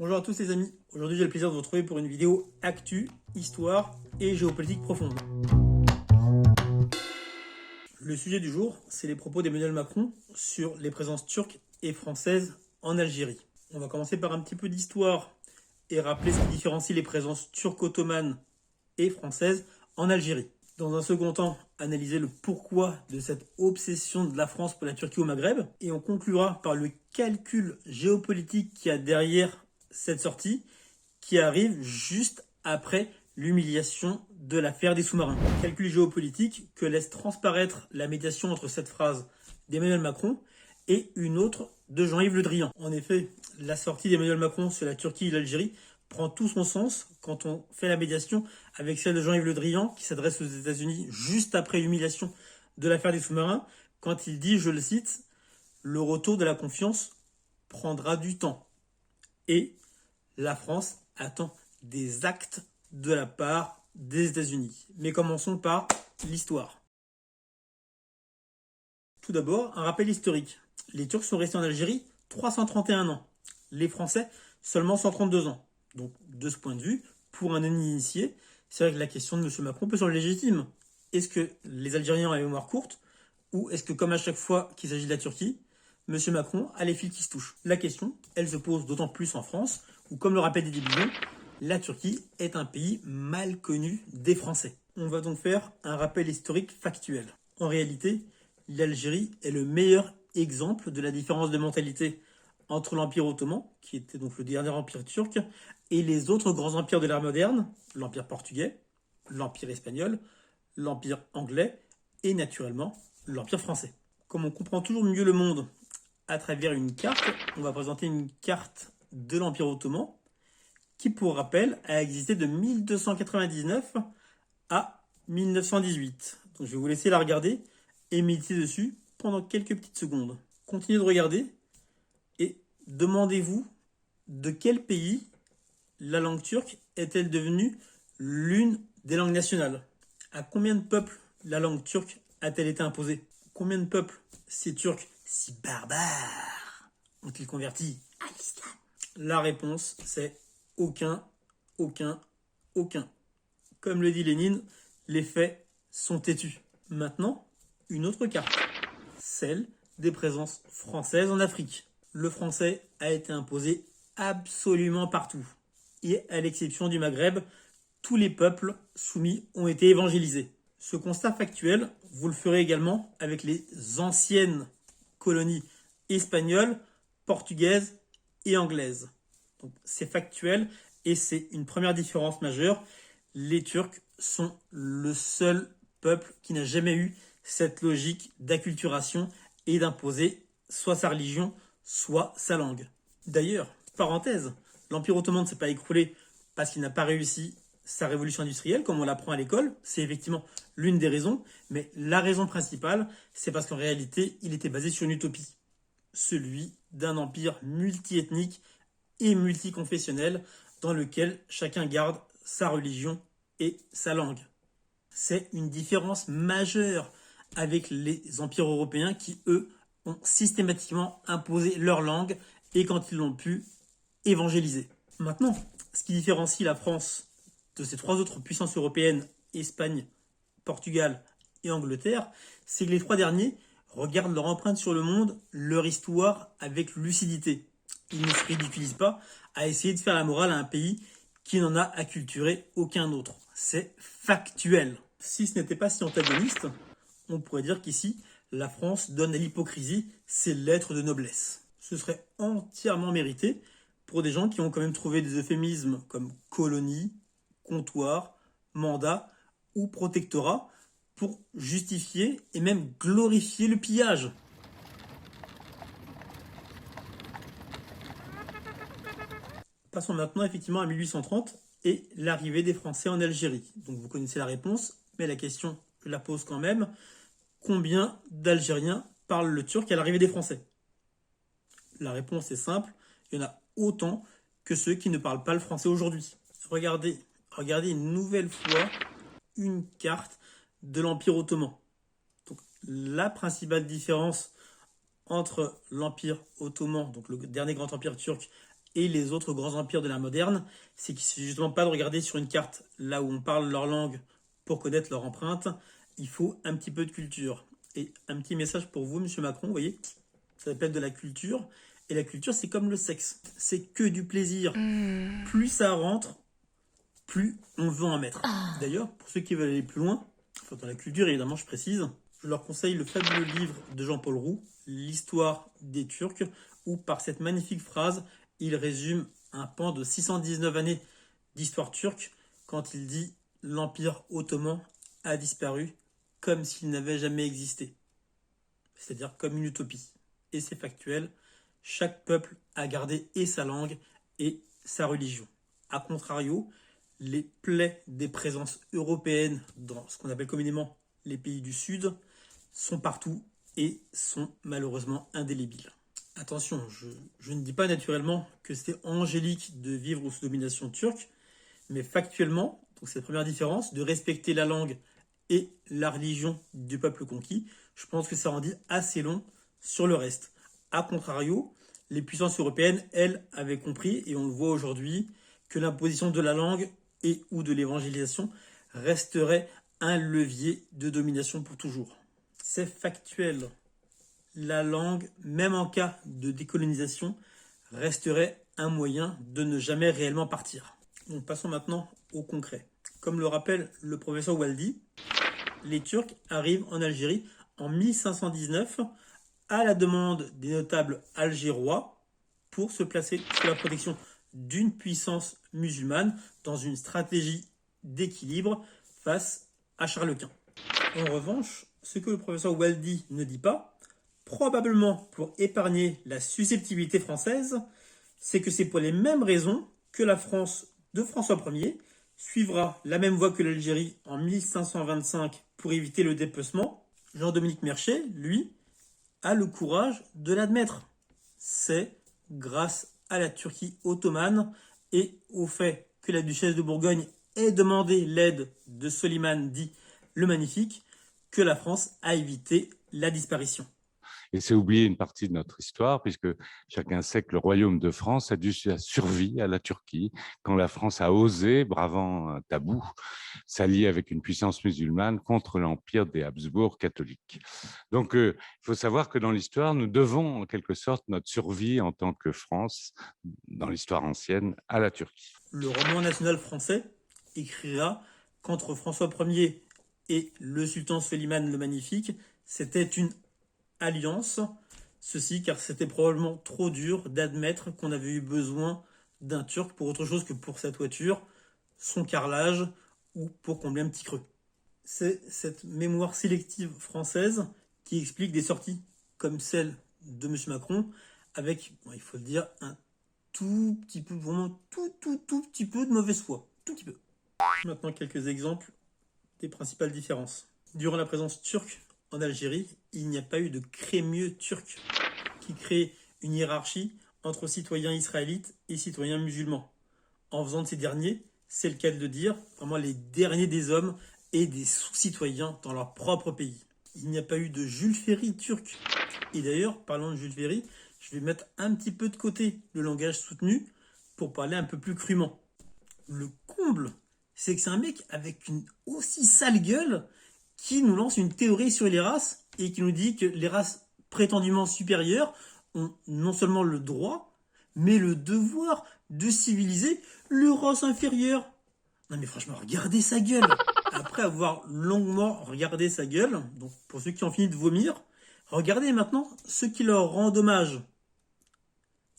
Bonjour à tous les amis, aujourd'hui j'ai le plaisir de vous retrouver pour une vidéo actu, histoire et géopolitique profonde. Le sujet du jour, c'est les propos d'Emmanuel Macron sur les présences turques et françaises en Algérie. On va commencer par un petit peu d'histoire et rappeler ce qui différencie les présences turco-ottomanes et françaises en Algérie. Dans un second temps, analyser le pourquoi de cette obsession de la France pour la Turquie au Maghreb. Et on conclura par le calcul géopolitique qu'il y a derrière cette sortie, qui arrive juste après l'humiliation de l'affaire des sous-marins. Calcul géopolitique que laisse transparaître la médiation entre cette phrase d'Emmanuel Macron et une autre de Jean-Yves Le Drian. En effet, la sortie d'Emmanuel Macron sur la Turquie et l'Algérie prend tout son sens quand on fait la médiation avec celle de Jean-Yves Le Drian qui s'adresse aux États-Unis juste après l'humiliation de l'affaire des sous-marins, quand il dit, je le cite, « Le retour de la confiance prendra du temps et la France attend des actes de la part des États-Unis. » Mais commençons par l'histoire. Tout d'abord, un rappel historique. Les Turcs sont restés en Algérie 331 ans. Les Français, seulement 132 ans. Donc, de ce point de vue, pour un non-initié, c'est vrai que la question de M. Macron peut sembler légitime. Est-ce que les Algériens ont la mémoire courte ou est-ce que, comme à chaque fois qu'il s'agit de la Turquie, M. Macron a les fils qui se touchent? La question, elle se pose d'autant plus en France, où, comme le rappelle Didier Billon, la Turquie est un pays mal connu des Français. On va donc faire un rappel historique factuel. En réalité, l'Algérie est le meilleur exemple de la différence de mentalité entre l'Empire ottoman, qui était donc le dernier empire turc, et les autres grands empires de l'ère moderne, l'Empire portugais, l'Empire espagnol, l'Empire anglais et naturellement l'Empire français. Comme on comprend toujours mieux le monde à travers une carte, on va présenter une carte de l'Empire ottoman qui, pour rappel, a existé de 1299 à 1918. Donc je vais vous laisser la regarder et méditer dessus pendant quelques petites secondes. Continuez de regarder et demandez-vous de quel pays la langue turque est-elle devenue l'une des langues nationales? À combien de peuples la langue turque a-t-elle été imposée? Combien de peuples ces Turcs si barbares ont-ils converti à l'islam? La réponse, c'est aucun, aucun, aucun. Comme le dit Lénine, les faits sont têtus. Maintenant, une autre carte, celle des présences françaises en Afrique. Le français a été imposé absolument partout. Et à l'exception du Maghreb, tous les peuples soumis ont été évangélisés. Ce constat factuel, vous le ferez également avec les anciennes colonies espagnoles, portugaises et anglaises. Donc c'est factuel et c'est une première différence majeure. Les Turcs sont le seul peuple qui n'a jamais eu cette logique d'acculturation et d'imposer soit sa religion, soit sa langue. D'ailleurs, parenthèse, l'Empire ottoman ne s'est pas écroulé parce qu'il n'a pas réussi sa révolution industrielle, comme on l'apprend à l'école. C'est effectivement l'une des raisons, mais la raison principale, c'est parce qu'en réalité, il était basé sur une utopie. Celui d'un empire multiethnique et multiconfessionnel dans lequel chacun garde sa religion et sa langue. C'est une différence majeure avec les empires européens qui, eux, ont systématiquement imposé leur langue et quand ils l'ont pu, évangéliser. Maintenant, ce qui différencie la France de ces trois autres puissances européennes, Espagne, Portugal et Angleterre, c'est que les trois derniers regardent leur empreinte sur le monde, leur histoire avec lucidité. Ils ne se ridiculisent pas à essayer de faire la morale à un pays qui n'en a acculturé aucun autre. C'est factuel. Si ce n'était pas si antagoniste, on pourrait dire qu'ici, la France donne à l'hypocrisie ses lettres de noblesse. Ce serait entièrement mérité pour des gens qui ont quand même trouvé des euphémismes comme colonie, comptoir, mandat ou protectorat pour justifier et même glorifier le pillage. Passons maintenant effectivement à 1830 et l'arrivée des Français en Algérie. Donc vous connaissez la réponse, mais la question, je la pose quand même. Combien d'Algériens parlent le turc à l'arrivée des Français? La réponse est simple, il y en a autant que ceux qui ne parlent pas le français aujourd'hui. Regardez une nouvelle fois une carte de l'Empire ottoman. Donc, la principale différence entre l'Empire ottoman, donc le dernier grand empire turc, et les autres grands empires de l'ère moderne, c'est qu'il ne suffit justement pas de regarder sur une carte là où on parle leur langue pour connaître leur empreinte. Il faut un petit peu de culture. Et un petit message pour vous, Monsieur Macron, vous voyez, ça s'appelle de la culture. Et la culture, c'est comme le sexe. C'est que du plaisir. Plus ça rentre, plus on veut en mettre. D'ailleurs, pour ceux qui veulent aller plus loin, enfin dans la culture évidemment, je précise, je leur conseille le fabuleux livre de Jean-Paul Roux, L'histoire des Turcs, où par cette magnifique phrase, il résume un pan de 619 années d'histoire turque quand il dit « L'Empire ottoman a disparu comme s'il n'avait jamais existé ». C'est-à-dire comme une utopie. Et c'est factuel, chaque peuple a gardé et sa langue et sa religion. A contrario, les plaies des présences européennes dans ce qu'on appelle communément les pays du Sud sont partout et sont malheureusement indélébiles. Attention, je ne dis pas naturellement que c'était angélique de vivre sous domination turque, mais factuellement, donc c'est la première différence, de respecter la langue et la religion du peuple conquis, je pense que ça en dit assez long sur le reste. A contrario, les puissances européennes, elles, avaient compris, et on le voit aujourd'hui, que l'imposition de la langue et ou de l'évangélisation resterait un levier de domination pour toujours. C'est factuel. La langue, même en cas de décolonisation, resterait un moyen de ne jamais réellement partir. Donc passons maintenant au concret. Comme le rappelle le professeur Waldi, les Turcs arrivent en Algérie en 1519 à la demande des notables algérois pour se placer sous la protection d'une puissance musulmane dans une stratégie d'équilibre face à Charles Quint. En revanche, ce que le professeur Waldi ne dit pas, probablement pour épargner la susceptibilité française, c'est que c'est pour les mêmes raisons que la France de François Ier suivra la même voie que l'Algérie en 1525 pour éviter le dépecement. Jean-Dominique Merchet, lui, a le courage de l'admettre. C'est grâce à la Turquie ottomane et au fait que la duchesse de Bourgogne ait demandé l'aide de Soliman dit le Magnifique que la France a évité la disparition. Et c'est oublier une partie de notre histoire, puisque chacun sait que le royaume de France a dû survie à la Turquie, quand la France a osé, bravant un tabou, s'allier avec une puissance musulmane contre l'empire des Habsbourg catholiques. Donc, il faut savoir que dans l'histoire, nous devons en quelque sorte notre survie en tant que France, dans l'histoire ancienne, à la Turquie. Le roman national français écrira qu'entre François Ier et le sultan Soliman le Magnifique, c'était une alliance, ceci car c'était probablement trop dur d'admettre qu'on avait eu besoin d'un Turc pour autre chose que pour sa toiture, son carrelage ou pour combler un petit creux. C'est cette mémoire sélective française qui explique des sorties comme celle de M. Macron avec, bon, il faut le dire, un tout petit peu, vraiment tout petit peu de mauvaise foi. Tout petit peu. Maintenant, quelques exemples des principales différences. Durant la présence turque en Algérie, il n'y a pas eu de crémieux turc qui crée une hiérarchie entre citoyens israélites et citoyens musulmans. En faisant de ces derniers, c'est le cas de le dire, vraiment les derniers des hommes et des sous-citoyens dans leur propre pays. Il n'y a pas eu de Jules Ferry turc. Et d'ailleurs, parlant de Jules Ferry, je vais mettre un petit peu de côté le langage soutenu pour parler un peu plus crûment. Le comble, c'est que c'est un mec avec une aussi sale gueule qui nous lance une théorie sur les races et qui nous dit que les races prétendument supérieures ont non seulement le droit, mais le devoir de civiliser les races inférieures. Non mais franchement, regardez sa gueule. Après avoir longuement regardé sa gueule, donc pour ceux qui ont fini de vomir, regardez maintenant ce qui leur rend hommage.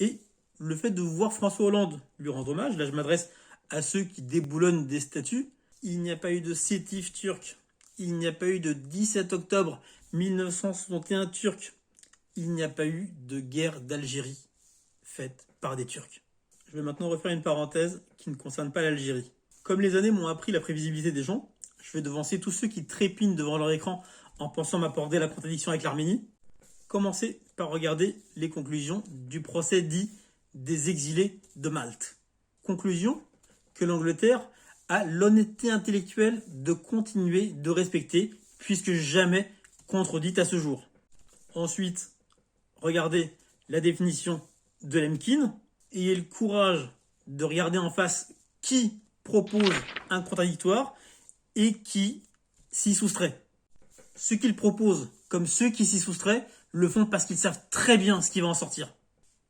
Et le fait de voir François Hollande lui rendre hommage, là je m'adresse à ceux qui déboulonnent des statues, il n'y a pas eu de sétif turc, il n'y a pas eu de 17 octobre 1961 turc, il n'y a pas eu de guerre d'Algérie faite par des Turcs. Je vais maintenant refaire une parenthèse qui ne concerne pas l'Algérie. Comme les années m'ont appris la prévisibilité des gens, je vais devancer tous ceux qui trépignent devant leur écran en pensant m'apporter la contradiction avec l'Arménie. Commencez par regarder les conclusions du procès dit des exilés de Malte. Conclusion que l'Angleterre a l'honnêteté intellectuelle de continuer de respecter, puisque jamais contredite à ce jour. Ensuite, regardez la définition de Lemkin, ayez le courage de regarder en face qui propose un contradictoire et qui s'y soustrait. Ceux qui le proposent, comme ceux qui s'y soustraient, le font parce qu'ils savent très bien ce qui va en sortir.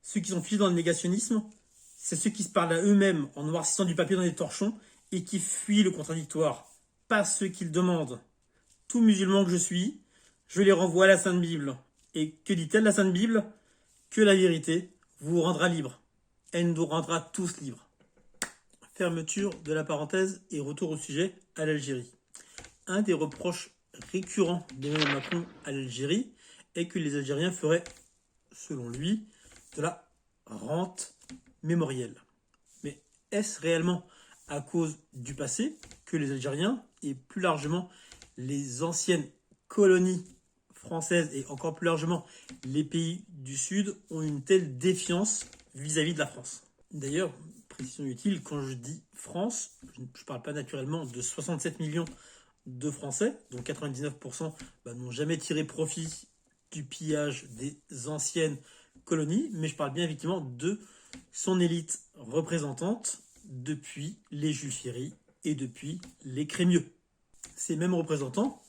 Ceux qui sont figés dans le négationnisme, c'est ceux qui se parlent à eux-mêmes en noircissant du papier dans des torchons et qui fuient le contradictoire, pas ceux qui le demandent. Tout musulman que je suis, je les renvoie à la Sainte Bible. Et que dit-elle la Sainte Bible? Que la vérité vous rendra libre. Elle nous rendra tous libres. Fermeture de la parenthèse et retour au sujet à l'Algérie. Un des reproches récurrents d'Emmanuel Macron à l'Algérie est que les Algériens feraient, selon lui, de la rente mémorielle. Mais est-ce réellement à cause du passé que les Algériens, et plus largement les anciennes colonies françaises et encore plus largement les pays du Sud, ont une telle défiance vis-à-vis de la France? D'ailleurs, précision utile, quand je dis France, je ne parle pas naturellement de 67 millions de Français, dont 99% n'ont jamais tiré profit du pillage des anciennes colonies, mais je parle bien effectivement de son élite représentante depuis les Jules Ferry et depuis les Crémieux. Ces mêmes représentants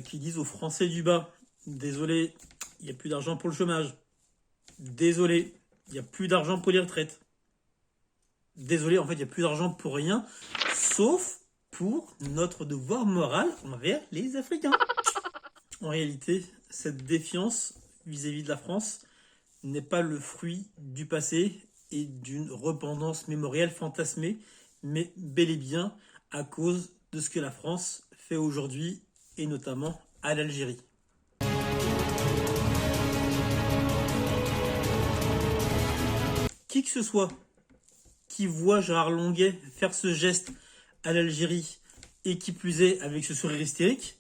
qui disent aux Français du bas: désolé, il n'y a plus d'argent pour le chômage. Désolé, il n'y a plus d'argent pour les retraites. Désolé, en fait, il n'y a plus d'argent pour rien, sauf pour notre devoir moral envers les Africains. En réalité, cette défiance vis-à-vis de la France n'est pas le fruit du passé et d'une repentance mémorielle fantasmée, mais bel et bien à cause de ce que la France fait aujourd'hui, et notamment à l'Algérie. Qui que ce soit qui voit Gérard Longuet faire ce geste à l'Algérie, et qui plus est avec ce sourire hystérique,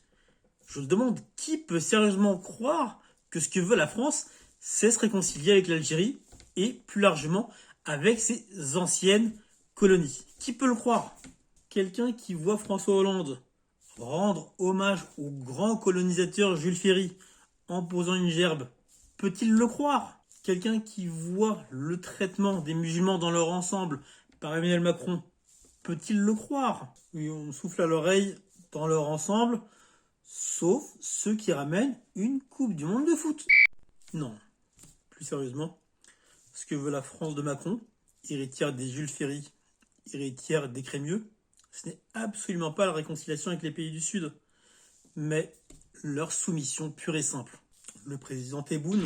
je le demande, qui peut sérieusement croire que ce que veut la France, c'est se réconcilier avec l'Algérie et plus largement avec ses anciennes colonies? Qui peut le croire? Quelqu'un qui voit François Hollande rendre hommage au grand colonisateur Jules Ferry en posant une gerbe, peut-il le croire? Quelqu'un qui voit le traitement des musulmans dans leur ensemble par Emmanuel Macron, peut-il le croire? Oui, on souffle à l'oreille dans leur ensemble, sauf ceux qui ramènent une Coupe du Monde de foot. Non, plus sérieusement, ce que veut la France de Macron, héritière des Jules Ferry, héritière des Crémieux, ce n'est absolument pas la réconciliation avec les pays du Sud, mais leur soumission pure et simple. Le président Tebboune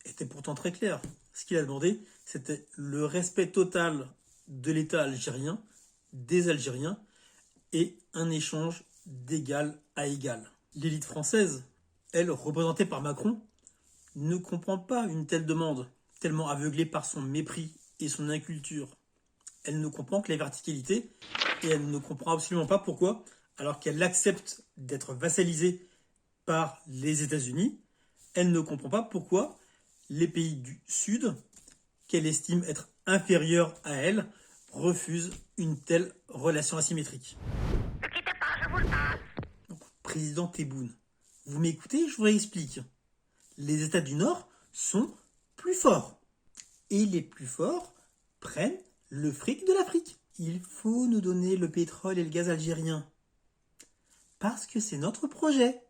était pourtant très clair. Ce qu'il a demandé, c'était le respect total de l'État algérien, des Algériens, et un échange d'égal à égal. L'élite française, elle, représentée par Macron, ne comprend pas une telle demande, tellement aveuglée par son mépris et son inculture. Elle ne comprend que la verticalité, et elle ne comprend absolument pas pourquoi, alors qu'elle accepte d'être vassalisée par les États-Unis, elle ne comprend pas pourquoi les pays du Sud, qu'elle estime être inférieurs à elle, refusent une telle relation asymétrique. Ne quittez pas, je vous le passe. Donc, président Tebboune, vous m'écoutez, je vous réexplique. Les États du Nord sont plus forts. Et les plus forts prennent le fric de l'Afrique. Il faut nous donner le pétrole et le gaz algérien. Parce que c'est notre projet.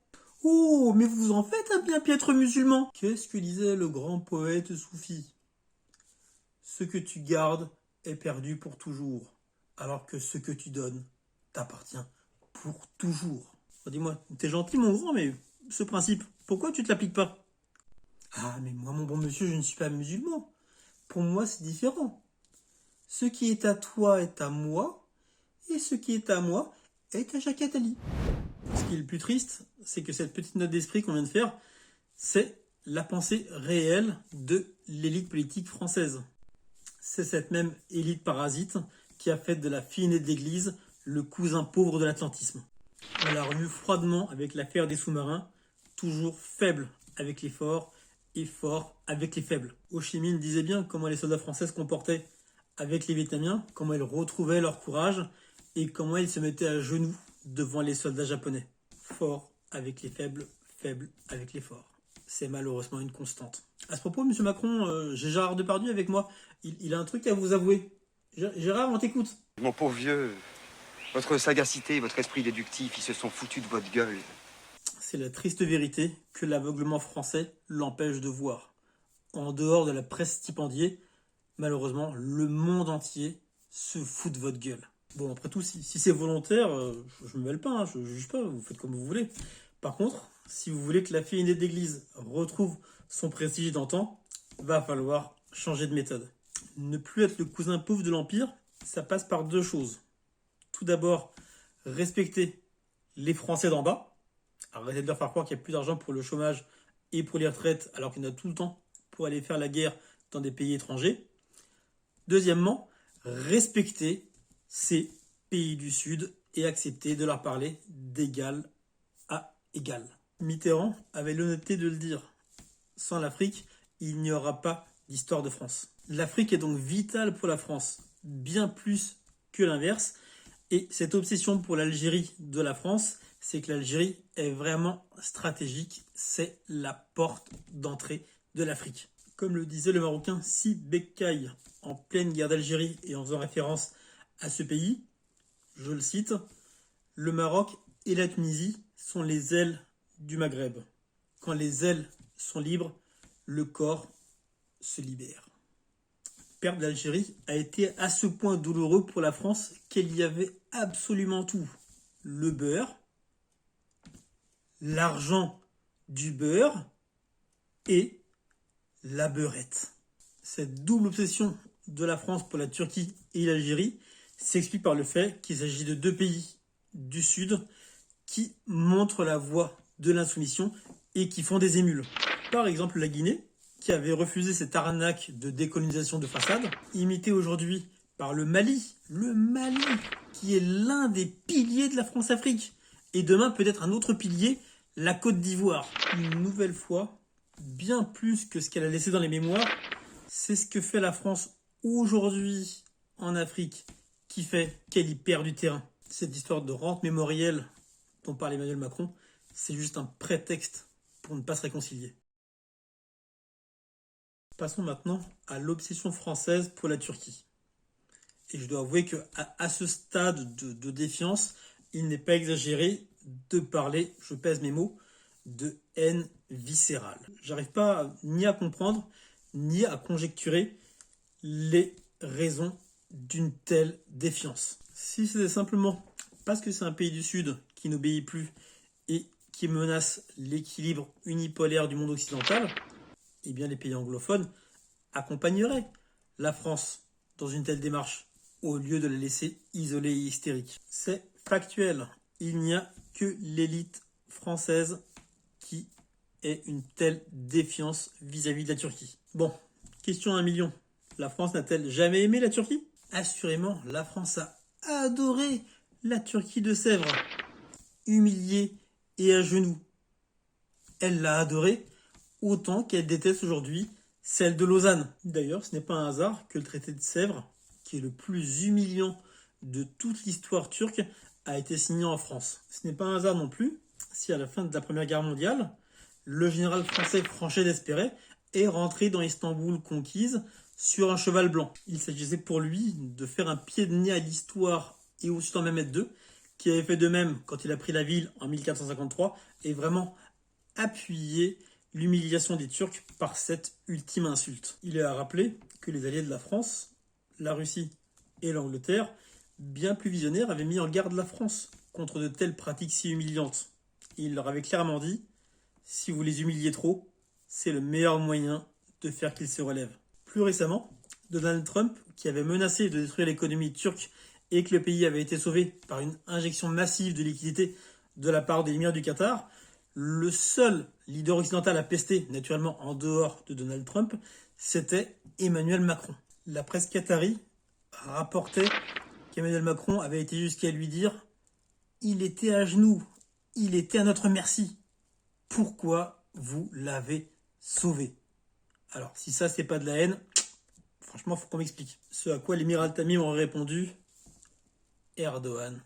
Oh, mais vous en faites un bien piètre musulman. Qu'est-ce que disait le grand poète soufi? Ce que tu gardes est perdu pour toujours, alors que ce que tu donnes t'appartient pour toujours. Oh, dis-moi, t'es gentil mon grand, mais ce principe, pourquoi tu te l'appliques pas? Ah, mais moi, mon bon monsieur, je ne suis pas musulman. Pour moi, c'est différent. Ce qui est à toi est à moi, et ce qui est à moi est à Jacques Attali. Ce qui est le plus triste, c'est que cette petite note d'esprit qu'on vient de faire, c'est la pensée réelle de l'élite politique française. C'est cette même élite parasite qui a fait de la fille aînée de l'Église le cousin pauvre de l'atlantisme. On l'a revu froidement avec l'affaire des sous-marins, toujours faible avec les forts et fort avec les faibles. Ho Chi Minh disait bien comment les soldats français se comportaient avec les Vietnamiens, comment ils retrouvaient leur courage et comment ils se mettaient à genoux devant les soldats japonais. Fort avec les faibles, faible avec les forts. C'est malheureusement une constante. À ce propos, monsieur Macron, j'ai Gérard Depardieu avec moi. Il a un truc à vous avouer. Gérard, on t'écoute. Mon pauvre vieux, votre sagacité, votre esprit déductif, ils se sont foutus de votre gueule. C'est la triste vérité que l'aveuglement français l'empêche de voir. En dehors de la presse stipendiée, malheureusement, le monde entier se fout de votre gueule. Bon, après tout, si c'est volontaire, je me mêle pas, hein, je juge pas, vous faites comme vous voulez. Par contre, si vous voulez que la fille aînée d'église retrouve son prestige d'antan, va falloir changer de méthode. Ne plus être le cousin pauvre de l'Empire, ça passe par deux choses. Tout d'abord, respecter les Français d'en bas. Arrêtez de leur faire croire qu'il n'y a plus d'argent pour le chômage et pour les retraites, alors qu'il y en a tout le temps pour aller faire la guerre dans des pays étrangers. Deuxièmement, respecter ces pays du Sud et accepter de leur parler d'égal à égal. Mitterrand avait l'honnêteté de le dire. Sans l'Afrique, il n'y aura pas d'histoire de France. L'Afrique est donc vitale pour la France, bien plus que l'inverse. Et cette obsession pour l'Algérie de la France, c'est que l'Algérie est vraiment stratégique. C'est la porte d'entrée de l'Afrique. Comme le disait le Marocain Si Bekkaï en pleine guerre d'Algérie et en faisant référence à ce pays, je le cite, « Le Maroc et la Tunisie sont les ailes du Maghreb. Quand les ailes sont libres, le corps se libère. » Perdre l'Algérie a été à ce point douloureux pour la France qu'elle y avait absolument tout. Le beurre, l'argent du beurre et la beurette. Cette double obsession de la France pour la Turquie et l'Algérie s'explique par le fait qu'il s'agit de deux pays du Sud qui montrent la voie de l'insoumission et qui font des émules. Par exemple, la Guinée, qui avait refusé cette arnaque de décolonisation de façade, imitée aujourd'hui par le Mali, qui est l'un des piliers de la France-Afrique, et demain peut-être un autre pilier, la Côte d'Ivoire. Une nouvelle fois, bien plus que ce qu'elle a laissé dans les mémoires, c'est ce que fait la France aujourd'hui en Afrique qui fait qu'elle y perd du terrain. Cette histoire de rente mémorielle dont parle Emmanuel Macron, c'est juste un prétexte pour ne pas se réconcilier. Passons maintenant à l'obsession française pour la Turquie. Et je dois avouer qu'à ce stade de défiance, il n'est pas exagéré de parler, je pèse mes mots, de haine viscérale. J'arrive pas ni à comprendre, ni à conjecturer les raisons d'une telle défiance. Si c'était simplement parce que c'est un pays du Sud qui n'obéit plus et qui menace l'équilibre unipolaire du monde occidental, eh bien les pays anglophones accompagneraient la France dans une telle démarche au lieu de la laisser isolée et hystérique. C'est factuel. Il n'y a que l'élite française qui ait une telle défiance vis-à-vis de la Turquie. Bon, question à 1 million. La France n'a-t-elle jamais aimé la Turquie ? Assurément, la France a adoré la Turquie de Sèvres. Humiliée et à genoux. Elle l'a adorée autant qu'elle déteste aujourd'hui celle de Lausanne. D'ailleurs, ce n'est pas un hasard que le traité de Sèvres, qui est le plus humiliant de toute l'histoire turque, a été signé en France. Ce n'est pas un hasard non plus si à la fin de la Première Guerre mondiale, le général français Franchet d'Espéret est rentré dans Istanbul conquise sur un cheval blanc. Il s'agissait pour lui de faire un pied de nez à l'histoire et au sultan Mehmed II, qui avait fait de même quand il a pris la ville en 1453 et vraiment appuyé l'humiliation des Turcs par cette ultime insulte. Il est à rappeler que les alliés de la France, la Russie et l'Angleterre, bien plus visionnaires, avaient mis en garde la France contre de telles pratiques si humiliantes. Il leur avait clairement dit « Si vous les humiliez trop, c'est le meilleur moyen de faire qu'ils se relèvent ». Plus récemment, Donald Trump, qui avait menacé de détruire l'économie turque et que le pays avait été sauvé par une injection massive de liquidités de la part de l'émir du Qatar, le seul leader occidental à pester, naturellement en dehors de Donald Trump, c'était Emmanuel Macron. La presse qatari rapportait qu'Emmanuel Macron avait été jusqu'à lui dire « Il était à genoux, il était à notre merci. Pourquoi vous l'avez sauvé ?» Alors, si ça, c'est pas de la haine, franchement, faut qu'on m'explique. Ce à quoi l'émir Al-Tamim aurait répondu « Erdogan,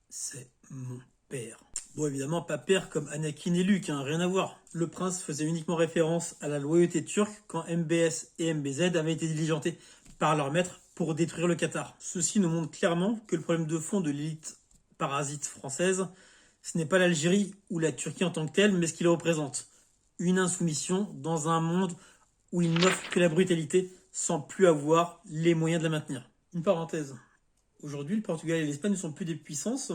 c'est mon père. Bon, évidemment, pas père comme Anakin et Luke, hein, rien à voir. Le prince faisait uniquement référence à la loyauté turque quand MBS et MBZ avaient été diligentés par leur maître pour détruire le Qatar. Ceci nous montre clairement que le problème de fond de l'élite parasite française, ce n'est pas l'Algérie ou la Turquie en tant que telle, mais ce qu'il représente. Une insoumission dans un monde où il n'offre que la brutalité sans plus avoir les moyens de la maintenir. Une parenthèse. Aujourd'hui, le Portugal et l'Espagne ne sont plus des puissances,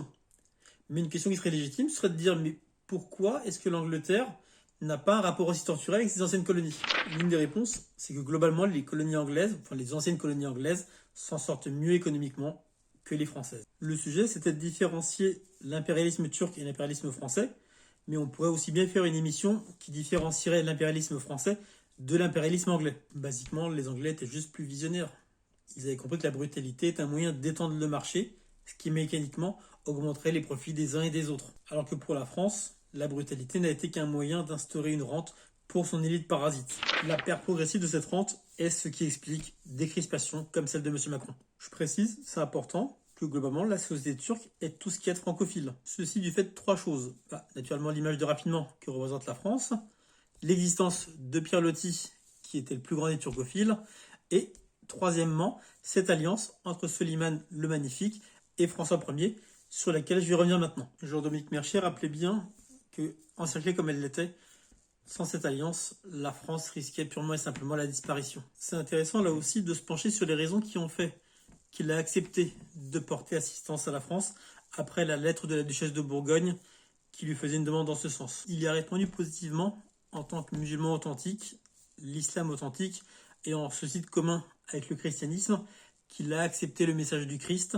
mais une question qui serait légitime serait de dire mais pourquoi est-ce que l'Angleterre n'a pas un rapport aussi torturé avec ses anciennes colonies? L'une des réponses, c'est que globalement, les colonies anglaises, enfin les anciennes colonies anglaises, s'en sortent mieux économiquement que les françaises. Le sujet, c'était de différencier l'impérialisme turc et l'impérialisme français, mais on pourrait aussi bien faire une émission qui différencierait l'impérialisme français de l'impérialisme anglais. Basiquement, les Anglais étaient juste plus visionnaires. Ils avaient compris que la brutalité est un moyen d'étendre le marché, ce qui mécaniquement augmenterait les profits des uns et des autres. Alors que pour la France, la brutalité n'a été qu'un moyen d'instaurer une rente pour son élite parasite. La perte progressive de cette rente est ce qui explique des crispations comme celle de M. Macron. Je précise, c'est important, que globalement la société turque est tout ce qui est francophile. Ceci du fait de trois choses. Naturellement l'image de raffinement que représente la France, l'existence de Pierre Loti, qui était le plus grand des turcophiles, et troisièmement, cette alliance entre Soliman le Magnifique et François Ier, sur laquelle je vais revenir maintenant. Jean-Dominique Mercier rappelait bien que, encerclée comme elle l'était, sans cette alliance, la France risquait purement et simplement la disparition. C'est intéressant là aussi de se pencher sur les raisons qui ont fait qu'il a accepté de porter assistance à la France après la lettre de la duchesse de Bourgogne qui lui faisait une demande dans ce sens. Il y a répondu positivement en tant que musulman authentique, l'islam authentique, et en ceci de commun avec le christianisme, qu'il a accepté le message du Christ,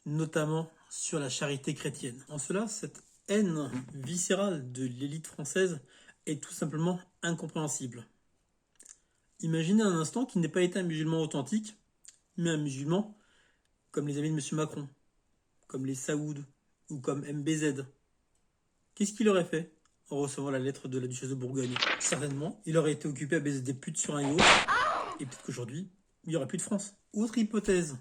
notamment sur la charité chrétienne. En cela, cette haine viscérale de l'élite française est tout simplement incompréhensible. Imaginez un instant qu'il n'ait pas été un musulman authentique, mais un musulman comme les amis de M. Macron, comme les Saouds ou comme MBZ. Qu'est-ce qu'il aurait fait en recevant la lettre de la duchesse de Bourgogne? Certainement, il aurait été occupé à baiser des putes sur un yacht, et peut-être qu'aujourd'hui, il n'y aurait plus de France. Autre hypothèse,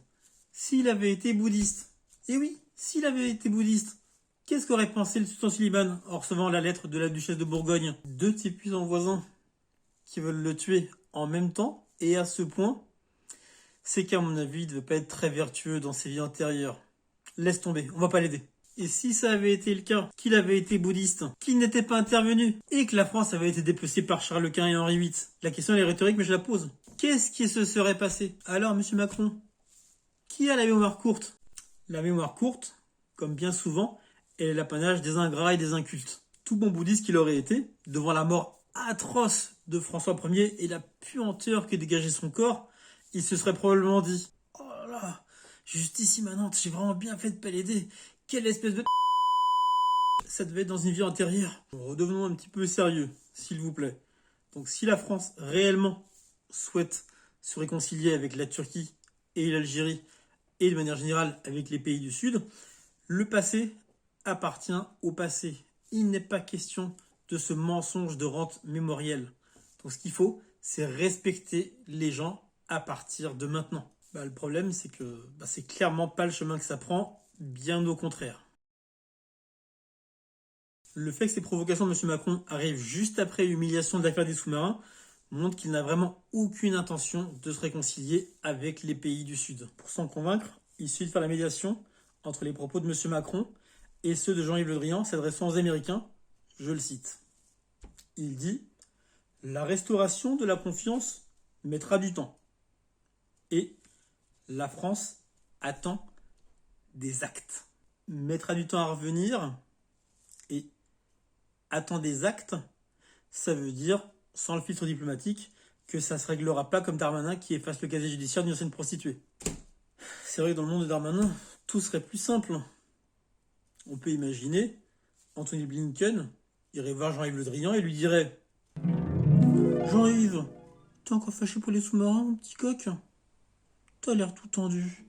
s'il avait été bouddhiste, et oui, s'il avait été bouddhiste, qu'est-ce qu'aurait pensé le sultan Suliman en recevant la lettre de la duchesse de Bourgogne? Deux de ses puissants voisins qui veulent le tuer en même temps, et à ce point, c'est qu'à mon avis, il ne devait pas être très vertueux dans ses vies antérieures. Laisse tomber, on va pas l'aider. Et si ça avait été le cas, qu'il avait été bouddhiste, qu'il n'était pas intervenu, et que la France avait été dépecée par Charles Quint et Henri VIII, la question elle est rhétorique mais je la pose. Qu'est-ce qui se serait passé? Alors, monsieur Macron, qui a la mémoire courte? La mémoire courte, comme bien souvent, est l'apanage des ingrats et des incultes. Tout bon bouddhiste qu'il aurait été, devant la mort atroce de François Ier et la puanteur que dégageait son corps, il se serait probablement dit « Oh là là, justice immanente, j'ai vraiment bien fait de pas l'aider. Quelle espèce de... » Ça devait être dans une vie antérieure. Redevenons un petit peu sérieux, s'il vous plaît. Donc si la France réellement souhaite se réconcilier avec la Turquie et l'Algérie, et de manière générale avec les pays du Sud, le passé appartient au passé. Il n'est pas question de ce mensonge de rente mémorielle. Donc ce qu'il faut, c'est respecter les gens à partir de maintenant. Le problème, c'est que c'est clairement pas le chemin que ça prend, bien au contraire. Le fait que ces provocations de M. Macron arrivent juste après l'humiliation de l'affaire des sous-marins montre qu'il n'a vraiment aucune intention de se réconcilier avec les pays du Sud. Pour s'en convaincre, il suffit de faire la médiation entre les propos de M. Macron et ceux de Jean-Yves Le Drian s'adressant aux Américains. Je le cite. Il dit « La restauration de la confiance mettra du temps. Et la France attend des actes. Mettra du temps à revenir et attend des actes, ça veut dire, sans le filtre diplomatique, que ça ne se réglera pas comme Darmanin qui efface le casier judiciaire d'une ancienne prostituée. C'est vrai que dans le monde de Darmanin, tout serait plus simple. On peut imaginer, Anthony Blinken irait voir Jean-Yves Le Drian et lui dirait « Jean-Yves, t'es encore fâché pour les sous-marins, mon petit coq? T'as l'air tout tendu.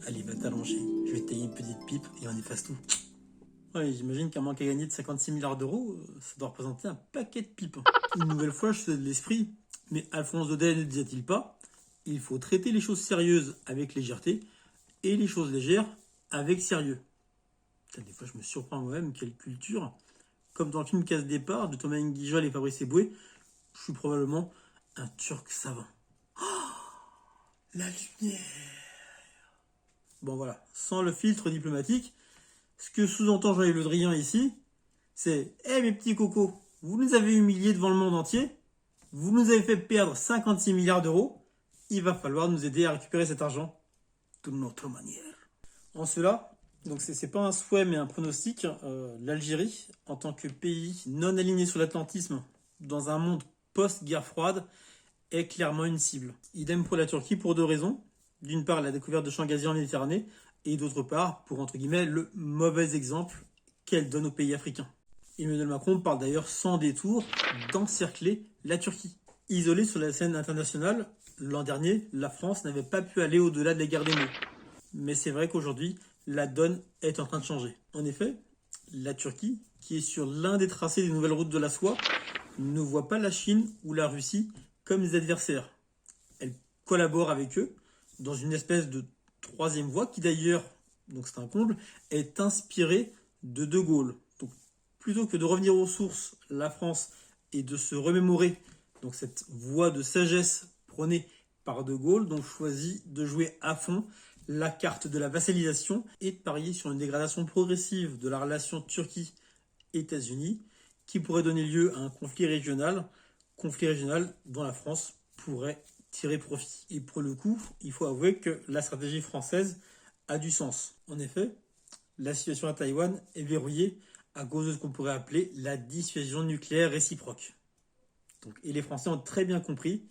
Allez, va t'allonger, je vais te tailler une petite pipe et on efface tout. » Ouais, j'imagine qu'un manque à gagner de 56 milliards d'euros, ça doit représenter un paquet de pipes. Une nouvelle fois, je suis de l'esprit, mais Alphonse Daudet ne disait-il pas, il faut traiter les choses sérieuses avec légèreté et les choses légères avec sérieux. Putain, des fois, je me surprends moi-même, quelle culture. Comme dans le film Casse Départ de Thomas Nguijol et Fabrice Eboué, je suis probablement un Turc savant. Oh, la lumière. Bon voilà, sans le filtre diplomatique, ce que sous-entend Jean-Yves Le Drian ici, c'est « Eh mes petits cocos, vous nous avez humiliés devant le monde entier, vous nous avez fait perdre 56 milliards d'euros, il va falloir nous aider à récupérer cet argent de notre manière. » En cela, donc c'est pas un souhait mais un pronostic, l'Algérie, en tant que pays non aligné sur l'atlantisme dans un monde post-guerre froide, est clairement une cible. Idem pour la Turquie pour deux raisons. D'une part, la découverte de champs gaziers en Méditerranée, et d'autre part, pour entre guillemets, le mauvais exemple qu'elle donne aux pays africains. Emmanuel Macron parle d'ailleurs sans détour d'encercler la Turquie. Isolée sur la scène internationale, l'an dernier, la France n'avait pas pu aller au-delà de la guerre des mots. Mais c'est vrai qu'aujourd'hui, la donne est en train de changer. En effet, la Turquie, qui est sur l'un des tracés des nouvelles routes de la soie, ne voit pas la Chine ou la Russie comme des adversaires. Elle collabore avec eux dans une espèce de troisième voie qui d'ailleurs, donc c'est un comble, est inspirée de De Gaulle. Donc plutôt que de revenir aux sources, la France, et de se remémorer donc cette voie de sagesse prônée par De Gaulle, donc choisit de jouer à fond la carte de la vassalisation et de parier sur une dégradation progressive de la relation Turquie-États-Unis qui pourrait donner lieu à un conflit régional dont la France pourrait tirer profit. Et pour le coup, il faut avouer que la stratégie française a du sens. En effet, la situation à Taïwan est verrouillée à cause de ce qu'on pourrait appeler la dissuasion nucléaire réciproque. Et les Français ont très bien compris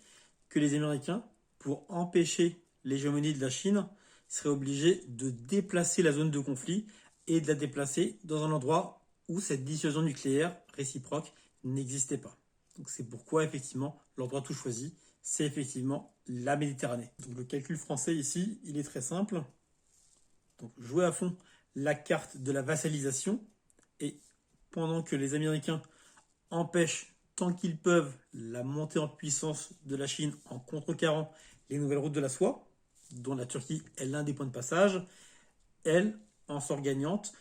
que les Américains, pour empêcher l'hégémonie de la Chine, seraient obligés de déplacer la zone de conflit et de la déplacer dans un endroit où cette dissuasion nucléaire réciproque n'existait pas. Donc c'est pourquoi effectivement l'endroit tout choisi, c'est effectivement la Méditerranée. Donc le calcul français ici, il est très simple. Donc jouer à fond la carte de la vassalisation et pendant que les Américains empêchent tant qu'ils peuvent la montée en puissance de la Chine en contrecarrant les nouvelles routes de la soie, dont la Turquie est l'un des points de passage, elle en sort gagnante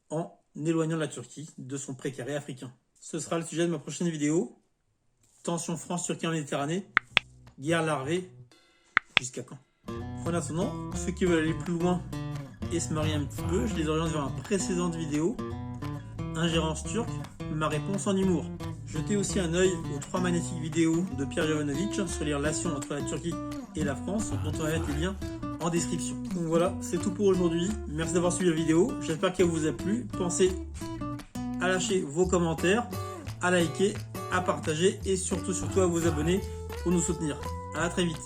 en éloignant la Turquie de son précaré africain. Ce sera le sujet de ma prochaine vidéo. Tension France-Turquie en Méditerranée, guerre larvée, jusqu'à quand? En attendant, ceux qui veulent aller plus loin et se marier un petit peu, je les oriente vers ma précédente vidéo, Ingérence turque, ma réponse en humour. Jetez aussi un œil aux 3 magnifiques vidéos de Pierre Jovanovic sur les relations entre la Turquie et la France, dont on va mettre les liens en description. Donc voilà, c'est tout pour aujourd'hui. Merci d'avoir suivi la vidéo. J'espère qu'elle vous a plu. Pensez à lâcher vos commentaires, à liker, à partager et surtout à vous abonner pour nous soutenir. À très vite.